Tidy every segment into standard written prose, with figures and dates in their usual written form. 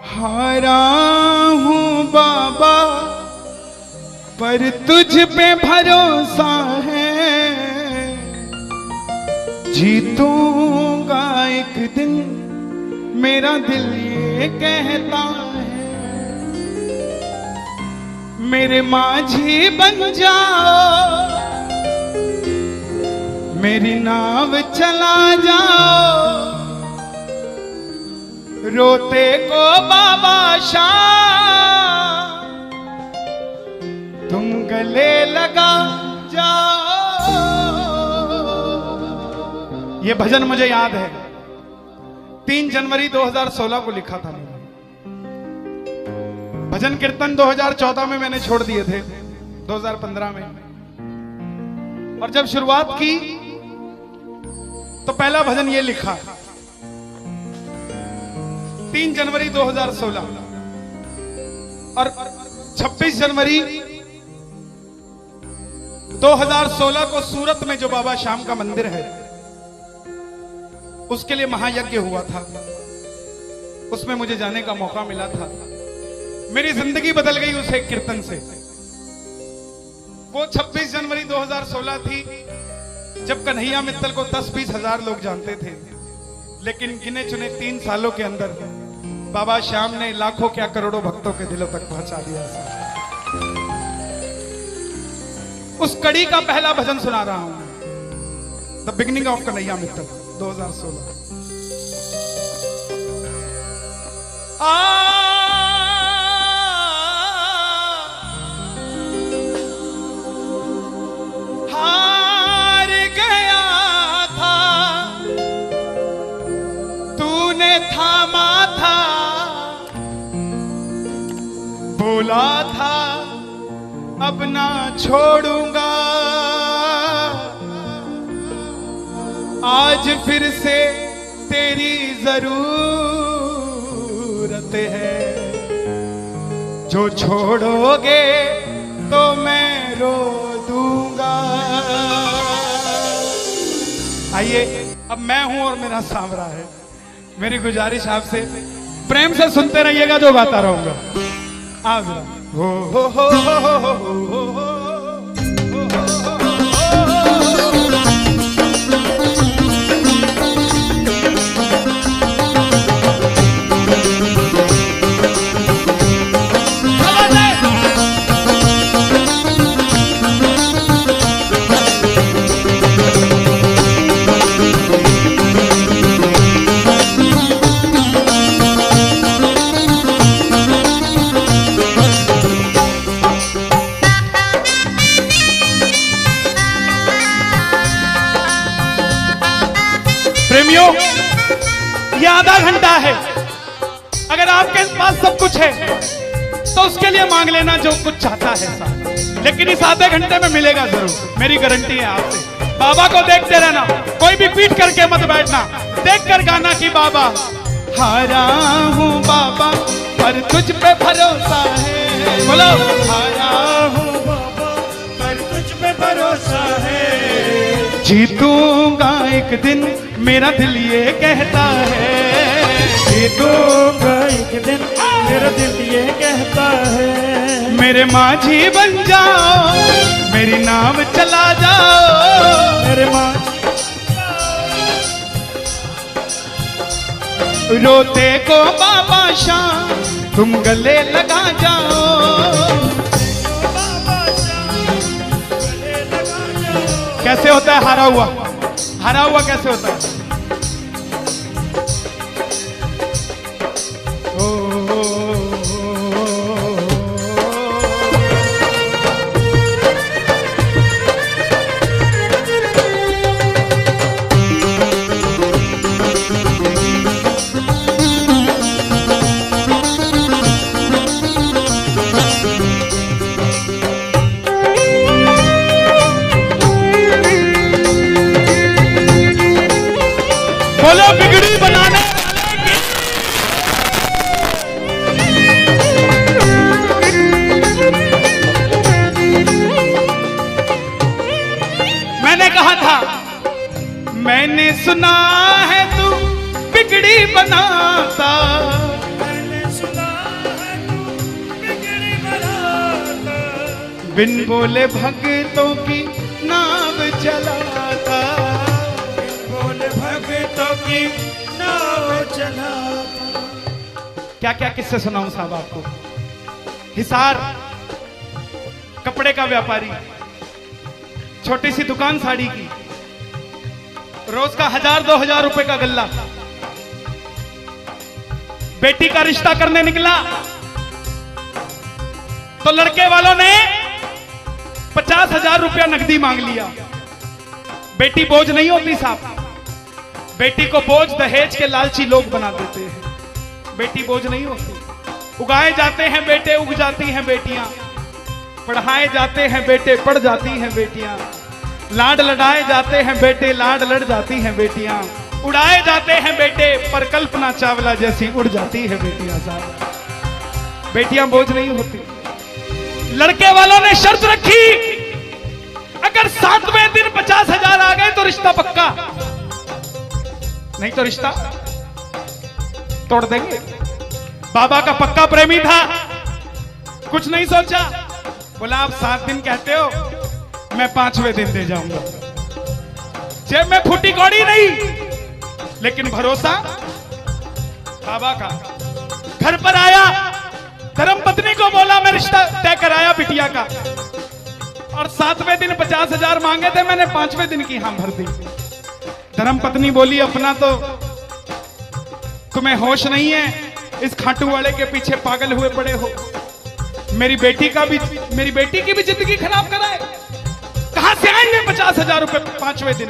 हारा हूँ बाबा पर तुझ पे भरोसा है, जीतूंगा एक दिन मेरा दिल ये कहता है। मेरे माझी बन जाओ, मेरी नाव चला जाओ, रोते को बाबा शाम तुम गले लगा जाओ। ये भजन मुझे याद है, 3 जनवरी 2016 को लिखा था मैंने। भजन कीर्तन 2014 में मैंने छोड़ दिए थे, 2015 में। और जब शुरुआत की तो पहला भजन ये लिखा 3 जनवरी 2016। और 26 जनवरी 2016 को सूरत में जो बाबा श्याम का मंदिर है उसके लिए महायज्ञ हुआ था, उसमें मुझे जाने का मौका मिला था। मेरी जिंदगी बदल गई उस एक कीर्तन से। वो 26 जनवरी 2016 थी जब कन्हैया मित्तल को 10-20 हजार लोग जानते थे, लेकिन गिने चुने 3 सालों के अंदर बाबा श्याम ने लाखों क्या करोड़ों भक्तों के दिलों तक पहुंचा दिया। उस कड़ी का पहला भजन सुना रहा हूं, the beginning of Kanhaiya Mittal 2016। हार गया था तूने थामा था, बोला था अब ना छोड़ूंगा, आज फिर से तेरी जरूरत है, जो छोड़ोगे तो मैं रो दूंगा। आइए, अब मैं हूं और मेरा सांवरा है। मेरी गुजारिश आपसे प्रेम से सुनते रहिएगा, जो गाता रहूंगा। आज हो हो हो हो हो हो हो हो। प्रेमियों, ये आधा घंटा है। अगर आपके पास सब कुछ है तो उसके लिए मांग लेना जो कुछ चाहता है साहब, लेकिन इस आधे घंटे में मिलेगा जरूर, मेरी गारंटी है आपसे। बाबा को देखते रहना, कोई भी पीट करके मत बैठना, देख कर गाना कि बाबा हारा हूँ बाबा पर तुझ पे भरोसा है। बोलो हारा हूँ बाबा पर तुझ पे भरोसा है, जीतूंगा एक दिन मेरा दिल ये कहता है, जीतूंगा एक दिन मेरा दिल ये कहता है। मेरे माझी बन जाओ, मेरी नाव चला जाओ, मेरे माझी रोते को बाबा शाम तुम गले लगा जाओ। कैसे होता है हारा हुआ? हारा हुआ कैसे होता है? बोलो बिगड़ी बनाने मैंने कहा था, मैंने सुना है तू बिगड़ी बनाता बिन बोले भक्तों की नाव चलाता, बिन बोले भक्तों की नाव चलाता। क्या क्या किस्से सुनाऊं साहब आपको। हिसार कपड़े का व्यापारी, छोटी सी दुकान साड़ी की, रोज का 1000-2000 रुपए का गल्ला। बेटी का रिश्ता करने निकला तो लड़के वालों ने 50,000 रुपया नकदी मांग लिया। बेटी बोझ नहीं होती साहब, बेटी को बोझ दहेज के लालची लोग बना देते हैं। बेटी बोझ नहीं होती। उगाए जाते हैं बेटे, उग जाती हैं बेटियां। पढ़ाए जाते हैं बेटे, पढ़ जाती हैं बेटियां। लाड लड़ाए जाते हैं बेटे, लाड लड़ जाती हैं बेटियां। उड़ाए जाते हैं बेटे, पर कल्पना चावला जैसी उड़ जाती है बेटियां साहब। बेटियां बोझ नहीं होती। लड़के वालों ने शर्त रखी, अगर 7वें दिन 50,000 आ गए तो रिश्ता पक्का, नहीं तो रिश्ता तोड़ देंगे। बाबा का पक्का प्रेमी था, कुछ नहीं सोचा, बोला आप 7 दिन कहते हो, मैं 5वें दिन दे जाऊंगा। जेब में फूटी कौड़ी नहीं, लेकिन भरोसा बाबा का। घर पर आया, धर्मपत्नी को बोला मैं रिश्ता तय कराया बिटिया का, और 7वें दिन 50,000 मांगे थे, मैंने 5वें दिन की हां भर दी। धर्मपत्नी बोली अपना तो तुम्हें होश नहीं है, इस खाटू वाले के पीछे पागल हुए पड़े हो। मेरी बेटी की भी जिंदगी खराब कराए। कहां से आएंगे 50,000 रुपए 5वें दिन?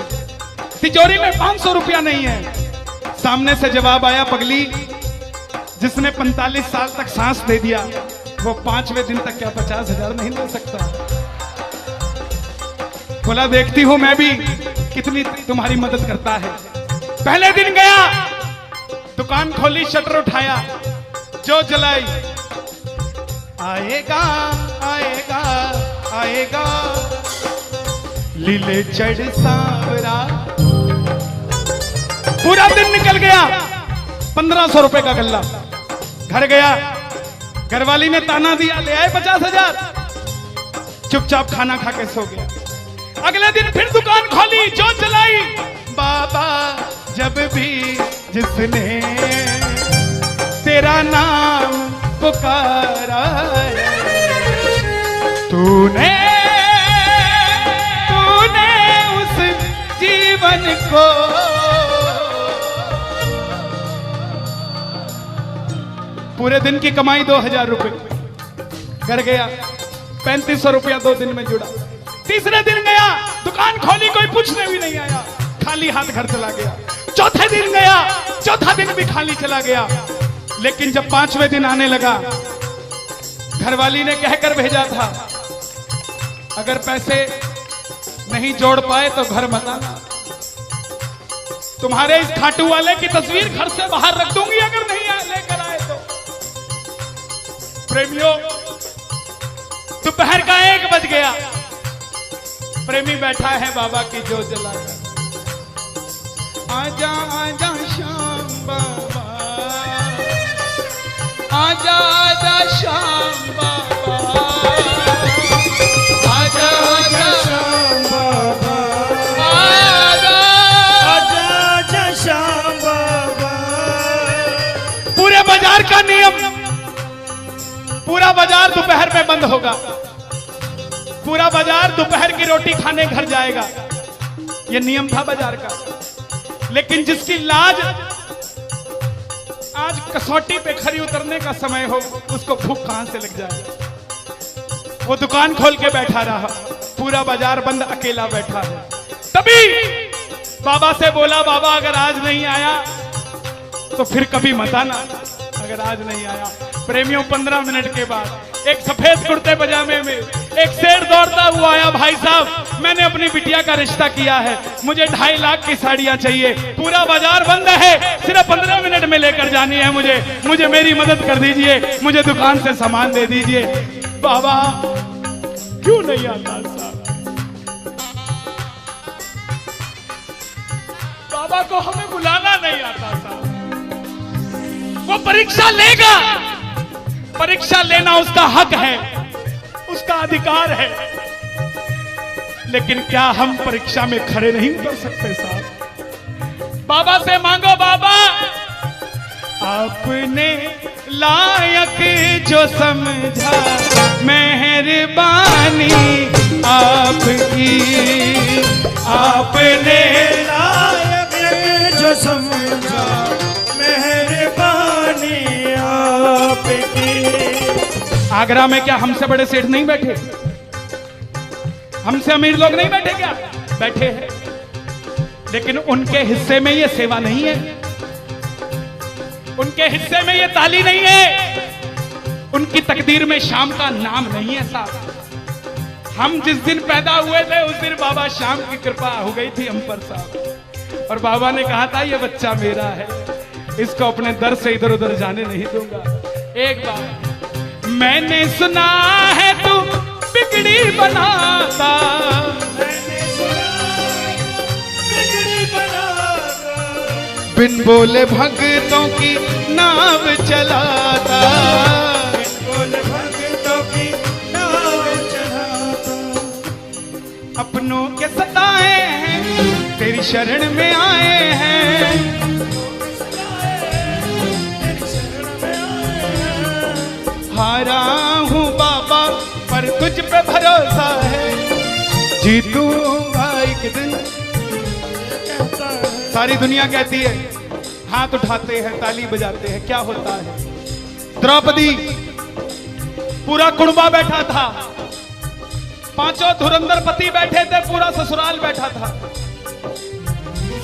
तिजोरी में 500 रुपया नहीं है। सामने से जवाब आया, पगली जिसने 45 साल तक सांस दे दिया, वो 5वें दिन तक क्या 50,000 नहीं ले सकता? बोला देखती हूं मैं भी कितनी तुम्हारी मदद करता है। पहले दिन गया, दुकान खोली, शटर उठाया, जो जलाई, आएगा आएगा आएगा लीले चढ़ सांवरा। पूरा दिन निकल गया, 1500 रुपए का गल्ला। घर गया, घरवाली ने ताना दिया, ले आए 50,000। चुपचाप खाना खा के सो गया। अगले दिन फिर दुकान खोली, जो चलाई, बाबा जब भी जिसने तेरा नाम पुकारा, तूने उस जीवन को पूरे दिन की कमाई 2000 रुपए। घर गया, 3500 रुपया 2 दिन में जुड़ा। तीसरे दिन गया, दुकान खोली, कोई पूछने भी नहीं आया, खाली हाथ घर चला गया। चौथे दिन गया, चौथा दिन भी खाली चला गया। लेकिन जब 5वें दिन आने लगा, घरवाली ने कहकर भेजा था, अगर पैसे नहीं जोड़ पाए तो घर मत आना। तुम्हारे इस खाटू वाले की तस्वीर घर से बाहर रख दूंगी अगर नहीं लेकर आए तो। प्रेमियों, दोपहर का 1 बज गया, प्रेमी बैठा है बाबा की जोत जलाकर। आजा आजा श्याम बाबा, आजा आजा श्याम बाबा, आजा आजा श्याम बाबा, आजा आजा आजा श्याम बाबा। पूरे बाजार का नियम, पूरा बाजार दोपहर में बंद होगा। पूरा बाजार दोपहर की रोटी खाने घर जाएगा। यह नियम था बाजार का। लेकिन जिसकी लाज आज कसौटी पे खरी उतरने का समय हो, उसको भूख कहां से लग जाए। वो दुकान खोल के बैठा रहा, पूरा बाजार बंद, अकेला बैठा है। तभी बाबा से बोला, बाबा अगर आज नहीं आया तो फिर कभी मत आना, अगर आज नहीं आया। प्रेमियों, 15 मिनट के बाद एक सफेद कुर्ते पजामे में एक शेर दौड़ता हुआ आया, भाई साहब मैंने अपनी बिटिया का रिश्ता किया है, मुझे 2.5 लाख की साड़ियां चाहिए, पूरा बाजार बंद है, सिर्फ 15 मिनट में लेकर जानी है मुझे मेरी मदद कर दीजिए, मुझे दुकान से सामान दे दीजिए। बाबा क्यों नहीं आता साहब? बाबा को हमें बुलाना नहीं आता साहब। वो परीक्षा लेगा, परीक्षा लेना उसका हक है, उसका अधिकार है, लेकिन क्या हम परीक्षा में खड़े नहीं उतर सकते साहब? बाबा से मांगो, बाबा आपने लायक जो समझा, मेहरबानी आपकी, आपने लायक जो समझा, मेहरबानी आपकी। आगरा में क्या हमसे बड़े सेठ नहीं बैठे? हमसे अमीर लोग नहीं बैठे क्या? बैठे हैं, लेकिन उनके हिस्से में ये सेवा नहीं है, उनके हिस्से में ये ताली नहीं है, उनकी तकदीर में शाम का नाम नहीं है साहब। हम जिस दिन पैदा हुए थे उस दिन बाबा शाम की कृपा हो गई थी हम पर साहब, और बाबा ने कहा था ये बच्चा मेरा है, इसको अपने दर से इधर उधर जाने नहीं दूंगा। एक बार मैंने सुना है तू बिगड़ी बनाता, बिन बोले भक्तों की नाव चलाता, बिन बोले भक्तों की नाव चलाता। अपनों के सताए हैं तेरी शरण में आए हैं, हारा हूँ बाबा पर तुझ पे भरोसा है, जीतूंगा एक दिन। सारी दुनिया कहती है, हाथ उठाते हैं ताली बजाते हैं, क्या होता है? द्रौपदी पूरा कुणबा बैठा था, पांचों धुरंधर पति बैठे थे, पूरा ससुराल बैठा था।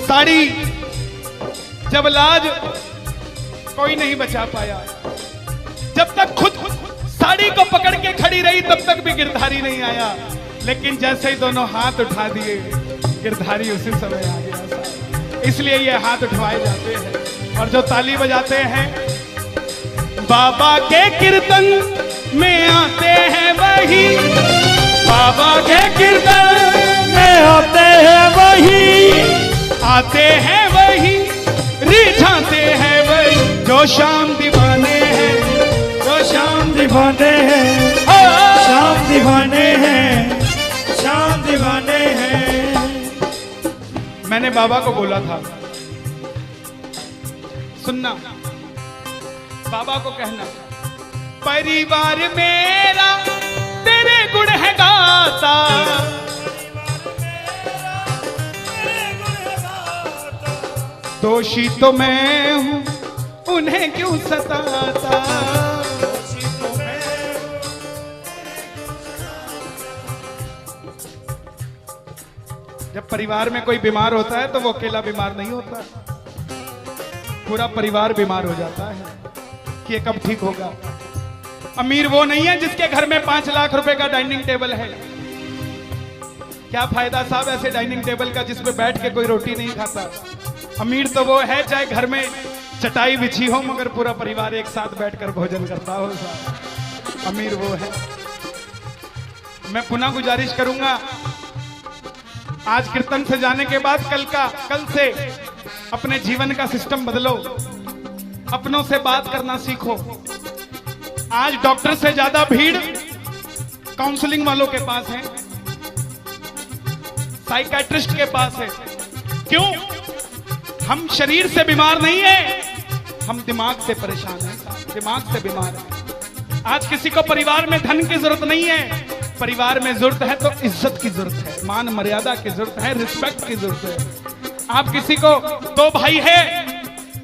साड़ी जब लाज कोई नहीं बचा पाया, जब तक खुद साड़ी को पकड़ के खड़ी रही तब तक भी गिरधारी नहीं आया, लेकिन जैसे ही दोनों हाथ उठा दिए गिरधारी उसी समय आ गया। इसलिए ये हाथ उठवाए जाते हैं, और जो ताली बजाते हैं बाबा के कीर्तन में आते हैं वही, बाबा के कीर्तन में आते हैं वही, आते हैं वही, रिझाते हैं वही, जो शाम दीवाने हैं, जो शाम दीवाने हैं, शाम दीवाने हैं, शाम दीवाने हैं। मैंने बाबा को बोला था, सुनना, बाबा को कहना, परिवार मेरा तेरे गुण है गाता, दोषी तो मैं हूं उन्हें क्यों सताता। जब परिवार में कोई बीमार होता है तो वो अकेला बीमार नहीं होता, पूरा परिवार बीमार हो जाता है कि ये कब ठीक होगा। अमीर वो नहीं है जिसके घर में 5 लाख रुपए का डाइनिंग टेबल है। क्या फायदा साहब ऐसे डाइनिंग टेबल का जिसपे बैठ के कोई रोटी नहीं खाता। अमीर तो वो है चाहे घर में चटाई बिछी हो मगर पूरा परिवार एक साथ बैठकर भोजन करता हो साहब, अमीर वो है। मैं पुनः गुजारिश करूंगा, आज कीर्तन से जाने के बाद कल से अपने जीवन का सिस्टम बदलो, अपनों से बात करना सीखो। आज डॉक्टर से ज्यादा भीड़ काउंसलिंग वालों के पास है, साइकियाट्रिस्ट के पास है। क्यों? हम शरीर से बीमार नहीं है, हम दिमाग से परेशान हैं, दिमाग से बीमार हैं। आज किसी को परिवार में धन की जरूरत नहीं है, परिवार में जरूरत है तो इज्जत की जरूरत है, मान मर्यादा की जरूरत है, रिस्पेक्ट की जरूरत है। आप किसी को 2 भाई है,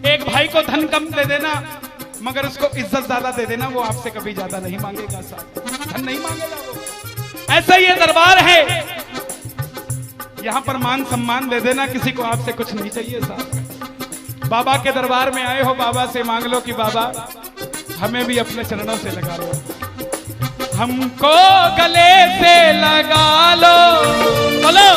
एक भाई को धन कम दे देना मगर उसको इज्जत ज्यादा दे देना, वो आपसे कभी ज्यादा नहीं मांगेगा साहब, धन नहीं मांगेगा वो। ऐसा ये दरबार है, यहां पर मान सम्मान दे देना, किसी को आपसे कुछ नहीं चाहिए साहब। बाबा के दरबार में आए हो, बाबा से मांग लो कि बाबा हमें भी अपने चरणों से लगा लो, हमको गले से लगा लो, बोलो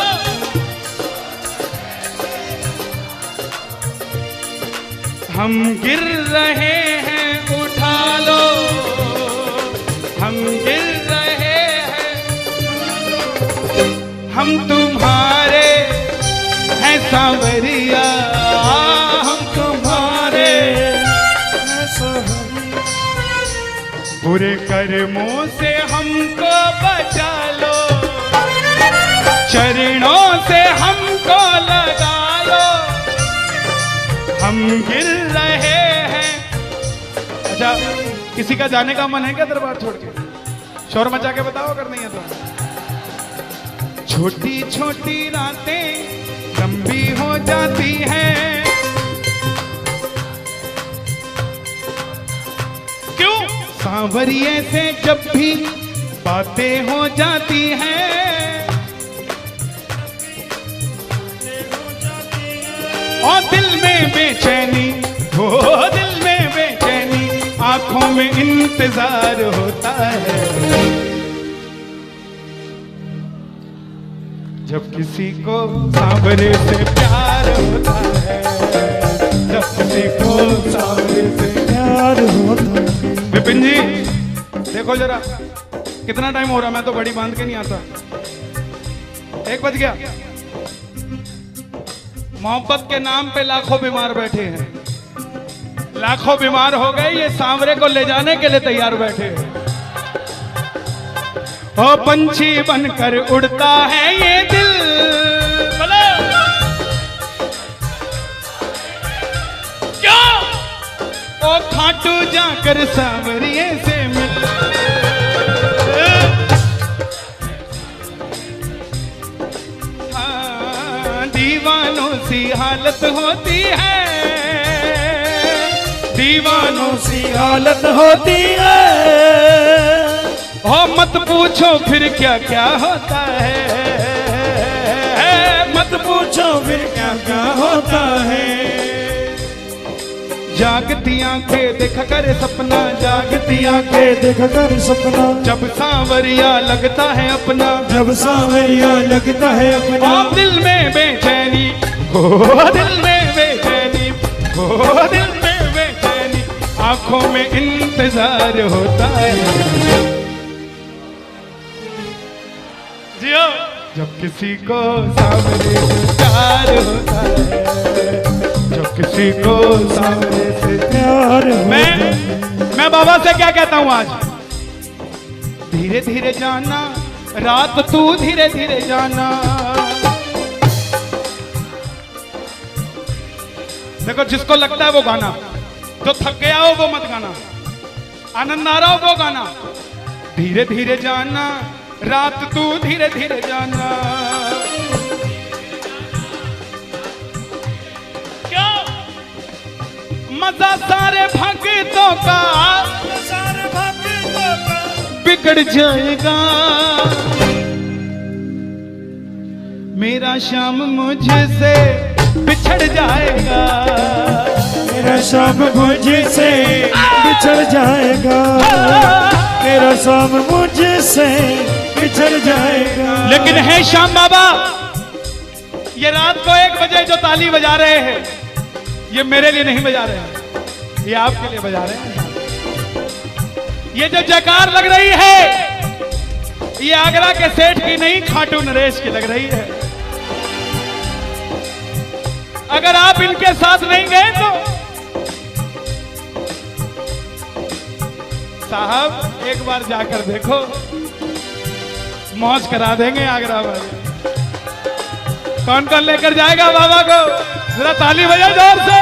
हम गिर रहे हैं उठा लो, हम गिर रहे हैं, हम तुम्हारे हैं सांवरिया, हम तुम्हारे हैं सांवरिया। बुरे कर्मों से हमको बचा लो, चरणों से हमको लगा लो, हम गिर रहे हैं। अच्छा, किसी का जाने का मन है क्या दरबार छोड़ के? शोर मचा के बताओ अगर नहीं है तो। छोटी छोटी रातें लंबी हो जाती हैं, क्यों? सांवरिये से जब भी बातें हो जाती हैं, और दिल में बेचैनी, हो दिल में बेचैनी, आंखों में इंतजार होता है। जब किसी को सांवरे से प्यार होता है, जब किसी को सांवरे से प्यार होता है। विपिन जी देखो जरा कितना टाइम हो रहा, मैं तो बड़ी बांध के नहीं आता। 1 बज गया। मोहब्बत के नाम पे लाखों बीमार बैठे हैं, लाखों बीमार हो गए, ये सांवरे को ले जाने के लिए तैयार बैठे हैं। ओ पंछी बनकर उड़ता है ये दिल, बोलो क्या? ओ खाटू जाकर सांवरिये से मिल, दीवानों सी हालत होती है, दीवानों सी हालत होती है। हो मत पूछो फिर क्या क्या होता है, मत पूछो फिर क्या क्या होता है। जागती आंखें देखा कर सपना, जागती आंखें देख कर सपना, जब सांवरिया लगता है अपना, जब सांवरिया लगता है अपना। और दिल में बेचैनी, हो दिल में बेचैनी, हो दिल में बेचैनी, आंखों में इंतजार होता है। जियो जब किसी को सांवरे से प्यार होता है, जब किसी को सांवरे से प्यार मैं बाबा से क्या कहता हूं आज? धीरे धीरे जाना, रात तू धीरे धीरे जाना। देखो जिसको लगता है वो गाना, जो थक गया हो वो मत गाना, आनंद आ रहा हो वो गाना। धीरे धीरे जाना, रात तू धीरे धीरे जाना। क्या मजा सारे भक्तों का, सारे भक्तों का बिगड़ जाएगा। मेरा श्याम मुझसे बिछड़ जाएगा, मेरा शाम मुझसे बिछड़ जाएगा, मेरा शाम मुझसे बिछड़ जाएगा। लेकिन है श्याम बाबा, ये रात को 1 बजे जो ताली बजा रहे हैं, ये मेरे लिए नहीं बजा रहे हैं, ये आपके लिए बजा रहे हैं। ये जो जयकार लग रही है, ये आगरा के सेठ की नहीं, खाटू नरेश की लग रही है। अगर आप इनके साथ नहीं गए तो साहब एक बार जाकर देखो, मौज करा देंगे आगरा वाले। कौन कौन लेकर जाएगा बाबा को? जरा ताली बजाओ जोर से।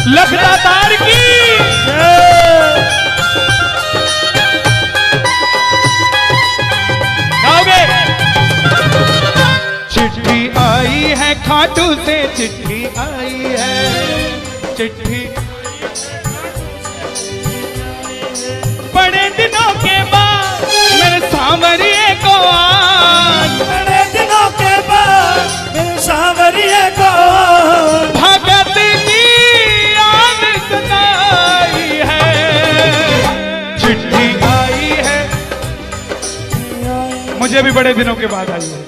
लखदातार की गाओगे? चिट्ठी आई है खाटू से, चिट्ठी आई है, चिट्ठी बड़े दिनों के बाद मेरे सांवरिये को आज, बड़े दिनों के बाद मेरे सांवरिये को भगत की याद सताई है। चिट्ठी आई है, मुझे भी बड़े दिनों के बाद आई है।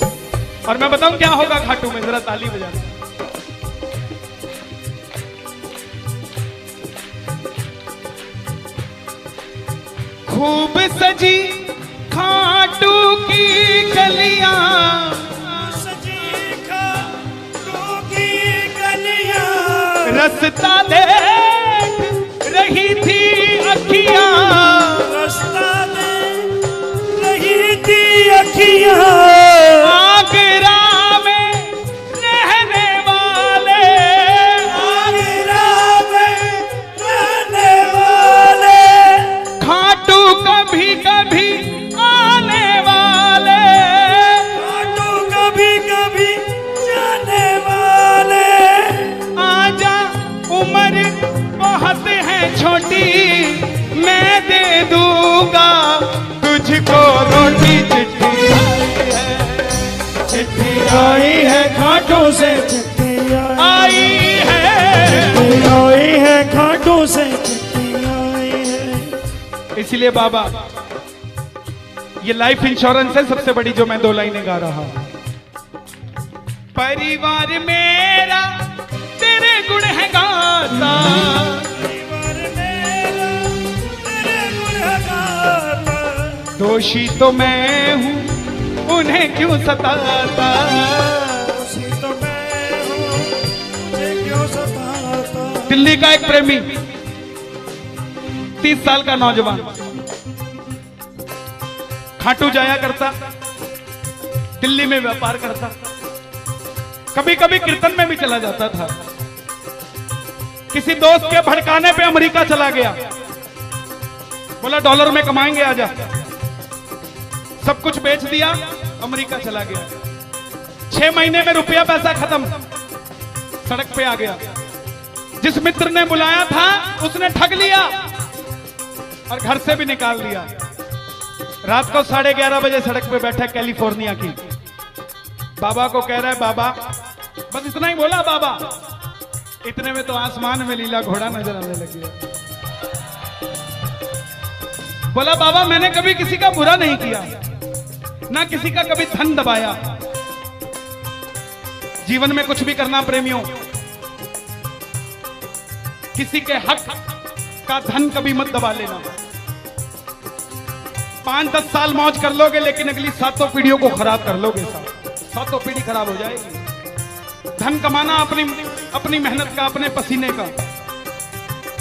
और मैं बताऊं क्या होगा खाटू में, जरा ताली बजा। खूब सजी खाटू की गलियां, सजी खाटू की गलियां, रास्ता देख रही थी अखियां, रास्ता देख रही थी अखियां, आगरा में रहने वाले, आगरा में रहने वाले, खाटू कभी कभी आने वाले, खाटू कभी कभी जाने वाले, आजा उम्र बहुत है छोटी, मैं दे दूंगा तुझको रोटी। चिट्ठी आई है खाटू से, चिट्ठी आई है, आई है खाटू से, चिट्ठी आई है। इसलिए बाबा ये लाइफ इंश्योरेंस है सबसे बड़ी जो मैं 2 लाइनें गा रहा हूं। परिवार मेरा तेरे गुण है गाता, परिवार मेरा तेरे गुण गाता, दोषी तो मैं हूं उन्हें क्यों सताता, उसी तो मैं हूँ, मुझे क्यों सताता। दिल्ली का एक प्रेमी 30 साल का नौजवान खाटू जाया करता, दिल्ली में व्यापार करता, कभी कभी कीर्तन में भी चला जाता था। किसी दोस्त के भड़काने पे अमेरिका चला गया, बोला डॉलर में कमाएंगे आजा, सब कुछ बेच दिया, अमेरिका चला गया। 6 महीने में रुपया पैसा खत्म, सड़क पे आ गया। जिस मित्र ने बुलाया था उसने ठग लिया और घर से भी निकाल दिया। रात को 11:30 बजे सड़क पे बैठा कैलिफोर्निया की, बाबा को कह रहा है बाबा, बस इतना ही बोला बाबा, इतने में तो आसमान में लीला घोड़ा नजर आने लगी। बोला बाबा मैंने कभी किसी का बुरा नहीं किया, ना किसी का कभी धन दबाया। जीवन में कुछ भी करना प्रेमियों, किसी के हक का धन कभी मत दबा लेना। 5-10 साल मौज कर लोगे लेकिन अगली 7 पीढ़ियों को खराब कर लोगे। 7 पीढ़ी खराब हो जाएगी। धन कमाना अपनी मेहनत का, अपने पसीने का,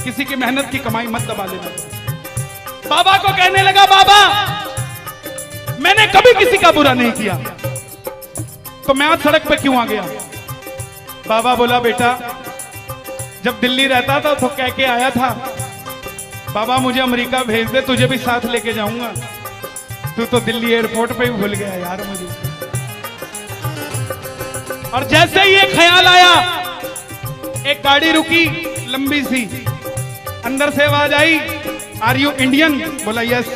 किसी की मेहनत की कमाई मत दबा लेना। बाबा को कहने लगा बाबा मैंने कभी किसी का बुरा नहीं किया, तो मैं आज सड़क पे क्यों आ गया। बाबा बोला बेटा जब दिल्ली रहता था तो कह के आया था बाबा मुझे अमेरिका भेज दे, तुझे भी साथ लेके जाऊंगा। तू तो दिल्ली एयरपोर्ट पे ही भूल गया यार मुझे। और जैसे ही ये ख्याल आया, एक गाड़ी रुकी लंबी सी, अंदर से आवाज आई आर यू इंडियन? बोला यस।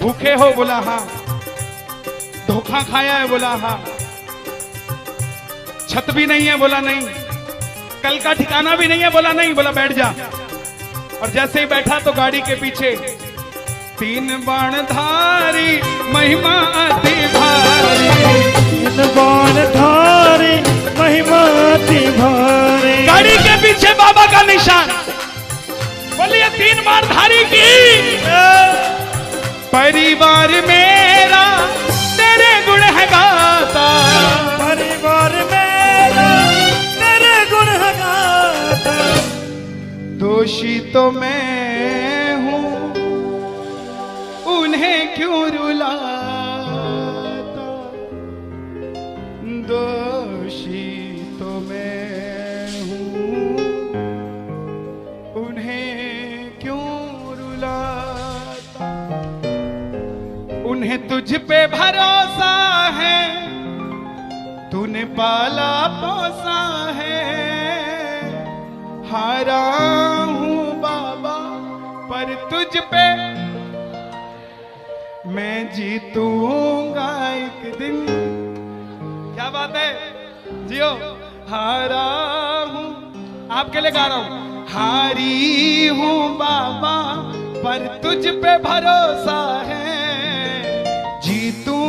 भूखे हो? बोला हाँ। धोखा खाया है? बोला हाँ। छत भी नहीं है? बोला नहीं। कल का ठिकाना भी नहीं है? बोला नहीं। बोला बैठ जा। और जैसे ही बैठा तो गाड़ी के पीछे 3 बाणधारी महिमा अति भारी, 3 बाणधारी महिमा अति भारी। गाड़ी के पीछे बाबा का निशान। बोलिए 3 बाणधारी की। परिवार मेरा तेरे गुण है गाता, परिवार मेरा तेरे गुण है गाता। दोषी तो मैं हूं उन्हें क्यों रुलाता, दोषी तो मैं हूं उन्हें क्यों रुलाता। उन्हें तुझ पे भरोसा है, तूने पाला पोसा है। हारा हूं बाबा पर तुझ पे मैं जीतूंगा एक दिन। क्या बात है, जियो। हारा हूं, आपके लिए गा रहा हूं। हारी हूं बाबा पर तुझ पे भरोसा है, जीतूं